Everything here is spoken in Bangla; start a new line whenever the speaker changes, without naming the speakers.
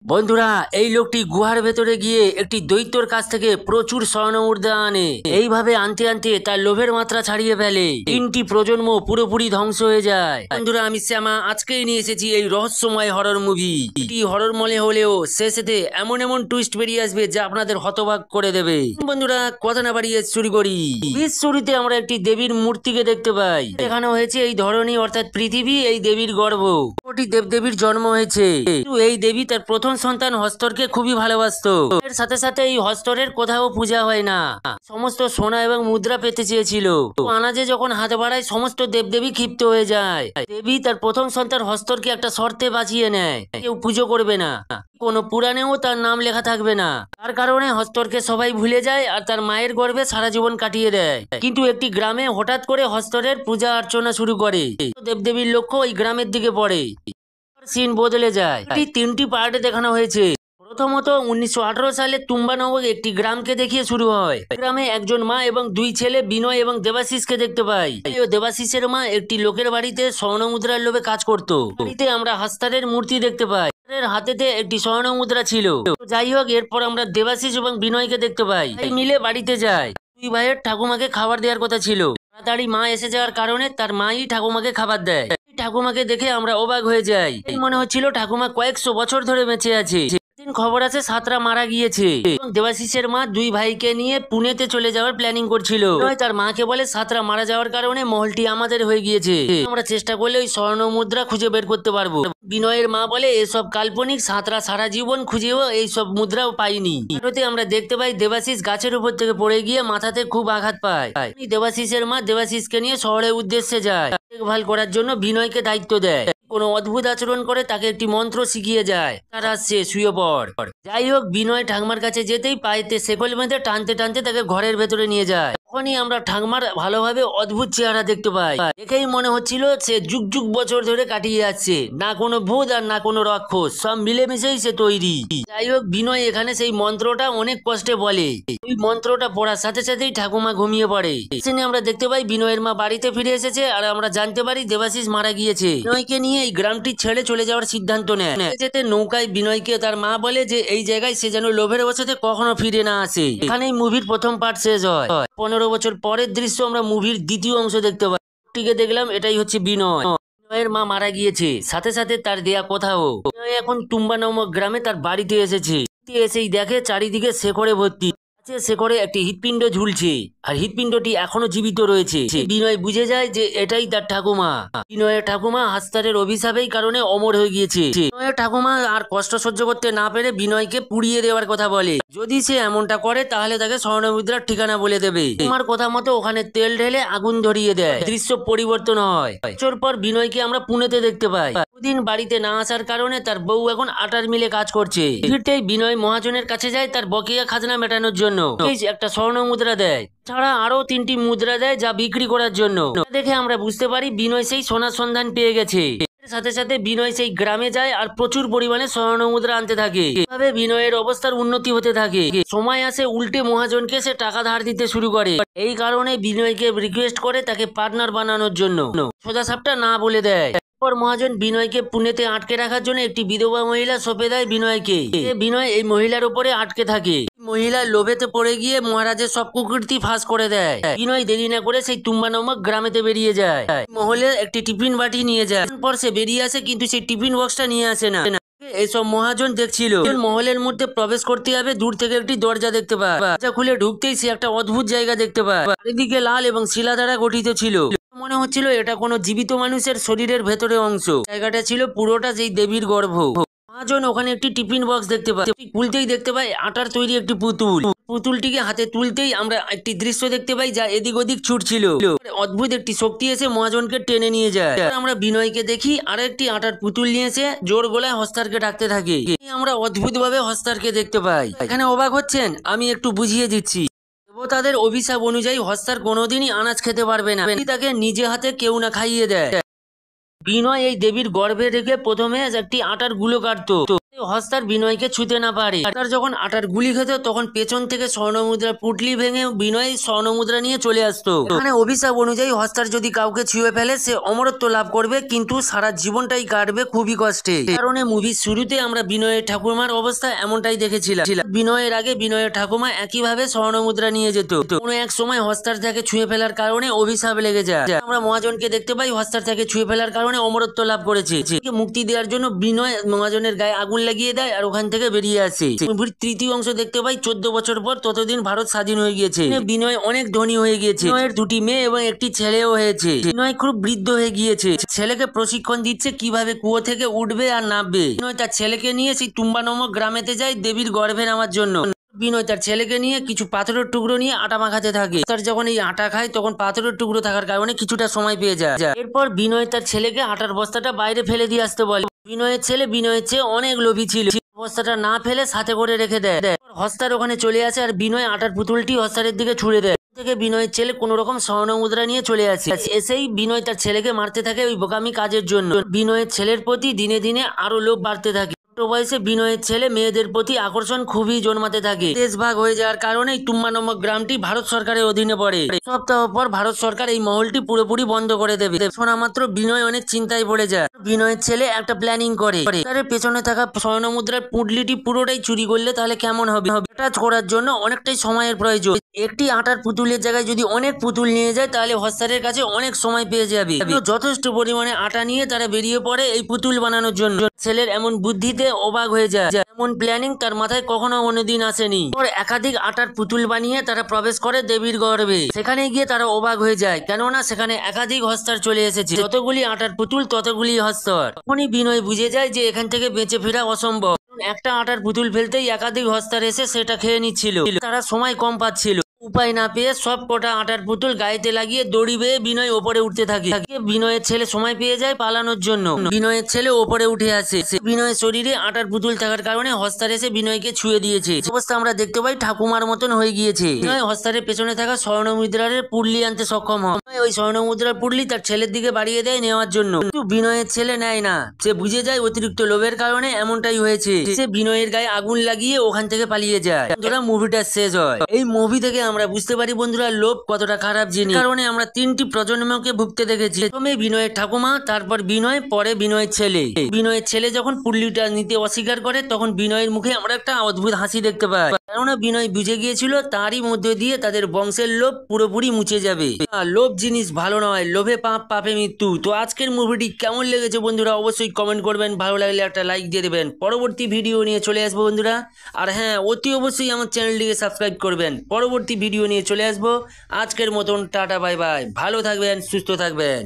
বন্ধুরা, এই লোকটি গুহার ভেতরে গিয়ে একটি দৈত্যর কাছ থেকে প্রচুর স্বর্ণ মুদ্রা আনে। এইভাবে আনতে আনতে তার লোভের মাত্রা ছাড়িয়ে ফেলে। 3টি প্রজন্ম পুরোপুরি ধ্বংস হয়ে যায়। বন্ধুরা, আমি শ্যামা আজকেই নিয়ে এসেছি এই রহস্যময় হরর মুভি। এটি হরর মনে হলেও শেষেতে এমন এমন টুইস্ট বেরিয়ে আসবে যা আপনাদের হতবাক করে দেবে। বন্ধুরা, কথা না বাড়িয়ে শুরু করি। শুরুতে আমরা একটি দেবীর মূর্তিকে দেখতে পাই। দেখানো হয়েছে এই ধরনী অর্থাৎ পৃথিবী এই দেবীর গর্ভ। দেবদেবীর জন্ম হয়েছে। এই দেবী তার প্রথম সন্তান হস্তরকে খুবই ভালোবাসতো। এর সাথে সাথে এই হস্তরের কোথাও পূজা হয় না। সমস্ত সোনা এবং মুদ্রা পেতে চেয়েছিল। আনাজে যখন হাত বাড়ায় সমস্ত দেবদেবী ক্ষিপ্ত হয়ে যায়। দেবী তার প্রথম সন্তান হস্তরকে একটা শর্তে বাঁচিয়ে নেয়, কেউ পুজো করবে না, কোন পুরাণেও তার নাম লেখা থাকবে না। তার কারণে হস্তরকে সবাই ভুলে যায় আর তার মায়ের গর্ভে সারা জীবন কাটিয়ে দেয়। কিন্তু একটি গ্রামে হঠাৎ করে হস্তরের পূজা অর্চনা শুরু করে। দেবদেবীর লক্ষ্য ওই গ্রামের দিকে পড়ে। সিন বদলে যায়। 3টি পার্টে দেখানো হয়েছে। প্রথমত 1918 সালে তুম্বা নামক একটি গ্রামকে দেখিয়ে শুরু হয়। গ্রামে একজন মা এবং 2 ছেলে বিনয় এবং দেবাশিসকে দেখতে পাই। দেবাশিসের মা একটি লোকের বাড়িতে স্বর্ণ মুদ্রার লোভে কাজ করত। বাড়িতে আমরা হাস্তারের মূর্তি দেখতে পাই। হাতেতে একটি স্বর্ণ মুদ্রা ছিল। যাই হোক, এরপর আমরা দেবাশিস এবং বিনয়কে দেখতে পাই। মিলে বাড়িতে যায়। 2 ভাইয়ের ঠাকুমাকে খাবার দেওয়ার কথা ছিল। তাড়াতাড়ি মা এসে যাওয়ার কারণে তার মাই ঠাকুমাকে খাবার দেয়। ঠাকুমাকে দেখে আমরা অবাক হয়ে যাই। মনে হচ্ছিল ঠাকুমা কয়েকশো বছর ধরে বেঁচে আছে। খবর আছে সাতরা মারা গিয়েছে এবং দেবাশিসের মা 2 ভাইকে নিয়ে পুনেতে চলে যাওয়ার প্ল্যানিং করছিল। তার মাকে বলে সাতরা মারা যাওয়ার কারণে মহলটি আমাদের হয়ে গিয়েছে, আমরা চেষ্টা করলে ওই স্বর্ণ মুদ্রা খুঁজে বের করতে পারবো। বিনয়ের মা বলে এসব কাল্পনিক, সাতরা সারা জীবন খুঁজেও এইসব মুদ্রাও পাইনি। আমরা দেখতে পাই দেবাশিস গাছের উপর থেকে পড়ে গিয়ে মাথাতে খুব আঘাত পায়। দেবাশিসের মা দেবাশিসকে নিয়ে শহরের উদ্দেশ্যে যায়। দেখভাল করার জন্য বিনয়কে দায়িত্ব দেয়। কোনো অদ্ভুত আচরণ করে তাকে একটি মন্ত্র শিখিয়ে যায়। তার আসছে শুয়ে পড়। যাই হোক, বিনয় ঠাকুমার কাছে যেতেই পায়েতে শেকল বেঁধে টানতে টানতে তাকে ঘরের ভেতরে নিয়ে যায়। তখনই আমরা ঠাকুমার ভালোভাবে অদ্ভুত চেহারা দেখতে পাই। দেখেই মনে হচ্ছিল সে যুগ যুগ বছর ধরে কাটিয়ে যাচ্ছে। না কোনো ভূত আর না কোনো রাক্ষস, সব মিলেমিশেই সে তৈরি। যাই হোক, বিনয় এখানে সেই মন্ত্রটা অনেক কষ্টে বলে। ওই মন্ত্রটা পড়ার সাথে সাথেই ঠাকুমা ঘুমিয়ে পড়ে। সেখানে আমরা দেখতে পাই বিনয়ের মা বাড়িতে ফিরে এসেছে আর আমরা জানতে পারি দেবাশিস মারা গিয়েছে। বিনয়কে নিয়ে এই গ্রামটি ছেড়ে চলে যাওয়ার সিদ্ধান্ত নেয়। যেতে নৌকায় বিনয়কে তার মা বলে যে এই জায়গায় সে যেন লোভের বশতে কখনো ফিরে না আসে। এখানেই মুভির প্রথম পার্ট শেষ হয়। 15 বছর পরের দৃশ্য আমরা মুভির দ্বিতীয় অংশ দেখতে পাই। টিকে দেখলাম এটাই হচ্ছে বিনয়। বিনয়ের মা মারা গিয়েছে, সাথে সাথে তার দেয়া কথাও। বিনয় এখন তুম্বা নামক গ্রামে তার বাড়িতে এসেছে। এসেই দেখে চারিদিকে শেকড়ে ভর্তি। শেকড়ে একটি হৃৎপিণ্ড ঝুলছে আর হৃৎপিণ্ডটি এখনো জীবিত রয়েছে। বিনয় বুঝে যায় যে এটাই তার ঠাকুমা। বিনয়ের ঠাকুমা হাস্তারের অভিশাপের কারণে অমর হয়ে গিয়েছে। বিনয়ের ঠাকুমা আর কষ্ট সহ্য করতে না পেরে বিনয়কে পুড়িয়ে দেওয়ার কথা বলে। যদি সে এমনটা করে তাহলে তাকে স্বর্ণ মুদ্রার ঠিকানা বলে দেবে। আমার কথা মতো ওখানে তেল ঢেলে আগুন ধরিয়ে দেয়। দৃশ্য পরিবর্তন হয়। বছর পর বিনয়কে আমরা পুনেতে দেখতে পাই। দিন বাড়িতে না আসার কারণে তার বউ এখন আটার মিলে কাজ করছে। ফিরতেই বিনয় মহাজনের কাছে যায় তার বকেয়া খাজনা মেটানোর জন্য। একটা স্বর্ণ মুদ্রা দেয়, ছাড়া আরো 3টি মুদ্রা দেয় যা বিক্রি করার জন্য। দেখে আমরা বুঝতে পারি বিনয় সেই সোনার সন্ধান পেয়ে গেছে। সাথে সাথে বিনয় সেই গ্রামে যায় আর প্রচুর পরিমাণে স্বর্ণ মুদ্রা আনতে থাকে। এভাবে বিনয়ের অবস্থার উন্নতি হতে থাকে। সময় আসে উল্টে মহাজনকে সে টাকা ধার দিতে শুরু করে। এই কারণে বিনয়কে রিকোয়েস্ট করে তাকে পার্টনার বানানোর জন্য। সোজা সাপটা না বলে দেয়। মহাজন বিনয়কে পুনেতে আটকে রাখার জন্য একটি বিধবা মহিলা সঁপে দেয় বিনয়কে। বিনয় এই মহিলার উপরে আটকে থাকে। মহিলার লোভেতে পড়ে গিয়ে মহারাজের সব কুকীর্তি ফাঁস করে দেয়। বিনয় দেরি না করে সেই তুম্বা নামক গ্রামেতে বেরিয়ে যায়। মহলে একটি টিফিন বাটি নিয়ে যায়। পর সে বেরিয়ে আসে, কিন্তু সেই টিফিন বক্সটা নিয়ে আসে না। এসব মহাজন দেখছিল। মহলের মধ্যে প্রবেশ করতে যাবে, দূর থেকে একটি দরজা দেখতে পায়। দরজা খুলে ঢুকতেই সে একটা অদ্ভুত জায়গা দেখতে পায়। চারিদিকে লাল এবং শিলা দ্বারা গঠিত ছিল। মনে হচ্ছিল এটা কোনো জীবিত মানুষের শরীরের ভেতরে অংশ। জায়গাটা ছিল পুরোটা সেই দেবীর গর্ভ। মহাজন ওখানে একটি টিফিন বক্স দেখতে পায়। খুলতেই দেখতে পাই আটার তৈরি একটি পুতুল। পুতুলটিকে হাতে তুলতেই আমরা একটি দৃশ্য দেখতে পাই যা এদিক ওদিক ছুটছিল। অদ্ভুত একটি শক্তি এসে মহাজনকে টেনে নিয়ে যায়। আমরা বিনয়কে দেখি আর একটি আটার পুতুল নিয়ে এসে জোর গলায় হস্তারকে ডাকতে থাকে। আমরা অদ্ভুত ভাবে হস্তারকে দেখতে পাই। এখানে অবাক হচ্ছেন? আমি একটু বুঝিয়ে দিচ্ছি। দেবতাদের অভিশাপ অনুযায়ী হস্তার কোনোদিনই আনাজ খেতে পারবে না। তাকে নিজে হাতে কেউ না খাইয়ে দেয়। বিনয় এই দেবীর গর্ভে রেখে প্রথমে একটি আটার গুলো কাটতো। হস্তার বিনয়কে ছুতে না পারে। তার যখন আটার গুলি খেত তখন পেছন থেকে স্বর্ণমুদ্রা পুটলি ভেঙে বিনয় স্বর্ণমুদ্রা নিয়ে চলে আসতো। এখানে অভিশাপ অনুযায়ী হস্তার যদি কাউকে ছুঁয়ে ফেলে সে অমরত্ব লাভ করবে, কিন্তু সারা জীবনটাই কাটবে খুবই কষ্টে। কারণে মুভির শুরুতে আমরা বিনয়ের ঠাকুমার অবস্থা এমনটাই দেখেছিলাম। বিনয়ের আগে বিনয়ের ঠাকুমা একইভাবে স্বর্ণমুদ্রা নিয়ে যেত। কোনো এক সময় হস্তার তাকে ছুঁয়ে ফেলার কারণে অভিশাপ লেগে যায়। আমরা মহাজনকে দেখতে পাই হস্তার তাকে ছুঁয়ে ফেলার কারণে অমরত্ব লাভ করেছে। মুক্তি দেওয়ার জন্য বিনয় মহাজনের গায়ে আগুন লাগিয়ে দেয় আর ওখান থেকে বেরিয়ে আসে। তৃতীয় অংশ দেখতে পাই 14 বছর পর, ততদিন ভারত স্বাধীন হয়ে গিয়েছে। বিনয় অনেক ধনী হয়ে গিয়েছে। বিনয়ের 2টি মেয়ে এবং একটি ছেলেও হয়েছে। বিনয় খুব বৃদ্ধ হয়ে গিয়েছে। ছেলেকে প্রশিক্ষণ দিচ্ছে কিভাবে কুয়ো থেকে উঠবে আর নামবে। বিনয় তার ছেলেকে নিয়ে সেই তুম্বা নামক গ্রামেতে যায় দেবীর গর্ভে নামার জন্য। বিনয় তার ছেলেকে নিয়ে কিছু পাথরের টুকরো নিয়ে আটা মাখাতে থাকে। তার যখন এই আটা খায় তখন পাথরের টুকরো থাকার কারণে কিছুটা সময় পেয়ে যায়। এরপর বিনয় তার ছেলেকে আটার বস্তাটা বাইরে ফেলে দিয়ে আসতে বলে। বিনয়ের ছেলে বিনয়ের চেয়ে অনেক লোভী ছিল, বস্তাটা না ফেলে সাথে করে রেখে দেয়। হস্তার ওখানে চলে আসে আর বিনয় আটার পুতুলটি হস্তারের দিকে ছুড়ে দেয়। থেকে বিনয়ের ছেলে কোন রকম স্বর্ণমুদ্রা নিয়ে চলে আসে। এসেই বিনয় তার ছেলেকে মারতে থাকে ওই বোকামি কাজের জন্য। বিনয়ের ছেলের প্রতি দিনে দিনে আরো লোভ বাড়তে থাকে। ছোট বয়সে বিনয়ের ছেলে মেয়েদের প্রতি আকর্ষণ খুবই জন্মাতে থাকে। দেশ ভাগ হয়ে যাওয়ার কারণে তুম্বা নামক গ্রামটি ভারত সরকারের অধীনে পড়ে। সপ্তাহ পর ভারত সরকার এই মহলটি পুরোপুরি বন্ধ করে দেবে। শোনা মাত্র বিনয় অনেক চিন্তায় পড়ে যায়। বিনয়ের ছেলে একটা প্ল্যানিং করে তার পেছনে থাকা স্বর্ণমুদ্রার পুটলিটি পুরোটাই চুরি করলে তাহলে কেমন হবে। এটা করার জন্য অনেকটাই সময়ের প্রয়োজন। একটি আটার পুতুলের জায়গায় যদি অনেক পুতুল নিয়ে যায় তাহলে হস্তারের কাছে অনেক সময় পেয়ে যাবে। যথেষ্ট পরিমাণে আটা নিয়ে তারা বেরিয়ে পড়ে এই পুতুল বানানোর জন্য। ছেলের এমন বুদ্ধিতে অবাক হয়ে যায়। এমন প্ল্যানিং তার মাথায় কখনো কোনোদিন আসেনি। একাধিক আটার পুতুল বানিয়ে তারা প্রবেশ করে দেবীর গর্ভে। সেখানে গিয়ে তারা অবাক হয়ে যায়, কেননা সেখানে একাধিক হস্তার চলে এসেছে। যতগুলি আটার পুতুল ততগুলি হস্তার। তখনই বিনয় বুঝে যায় যে এখান থেকে বেঁচে ফেরা অসম্ভব। একটা আটার পুতুল ফেলতেই একাধিক হস্তার এসে সেটা খেয়ে নিচ্ছিল। তারা সময় কম পাচ্ছিল। উপায় না পেয়ে সব কটা আটার পুতুল গায়েতে লাগিয়ে দড়ি বেয়ে বিনয় ওপরে উঠতে থাকে। বিনয়ের ছেলে সময় পেয়ে যায় পালানোর জন্য। বিনয়ের ছেলে ওপরে উঠে আসে। বিনয়ের শরীরে আটার পুতুল থাকার কারণে হস্তার এসে বিনয়কে ছুঁয়ে দিয়েছে। অবস্থা আমরা দেখতে পাই ঠাকুমার মতন হয়ে গিয়েছে। বিনয় হস্তারের পেছনে থাকা স্বর্ণমুদ্রার পুটলি আনতে সক্ষম হয়। ওই স্বর্ণমুদ্রার পুটলি তার ছেলের দিকে বাড়িয়ে দেয় নেওয়ার জন্য, কিন্তু বিনয়ের ছেলে নেয় না। সে বুঝে যায় অতিরিক্ত লোভের কারণে এমনটাই হয়েছে। সে বিনয়ের গায়ে আগুন লাগিয়ে ওখান থেকে পালিয়ে যায়। মুভিটা শেষ হয়। এই মুভি থেকে আমরা বুঝতে পারি বন্ধুরা লোভ কতটা খারাপ জিনিস। কারণে আমরা 3টি প্রজন্মকে ভুগতে দেখেছি। প্রথমে বিনয়ের ঠাকুমা, তারপর বিনয়, পরে বিনয়ের ছেলে। বিনয়ের ছেলে যখন পুটলিটা নিতে অস্বীকার করে তখন বিনয়ের মুখে আমরা একটা অদ্ভুত হাসি দেখতে পাই। কেননা বিনয় বুঝে গিয়েছিল তারই মধ্যে দিয়ে তাদের বংশের লোভ পুরোপুরি মুছে যাবে। লোভ জিনিস ভালো নয়, লোভে পাপ, পাপে মৃত্যু। তো আজকের মুভিটি কেমন লেগেছে বন্ধুরা অবশ্যই কমেন্ট করবেন। ভালো লাগলে একটা লাইক দিয়ে দেবেন। পরবর্তী ভিডিও নিয়ে চলে আসবো বন্ধুরা। আর হ্যাঁ, অতি অবশ্যই আমার চ্যানেলটিকে সাবস্ক্রাইব করবেন। পরবর্তী ভিডিও নিয়ে চলে আসবো। আজকের মতন টাটা, বাই বাই। ভালো থাকবেন, সুস্থ থাকবেন।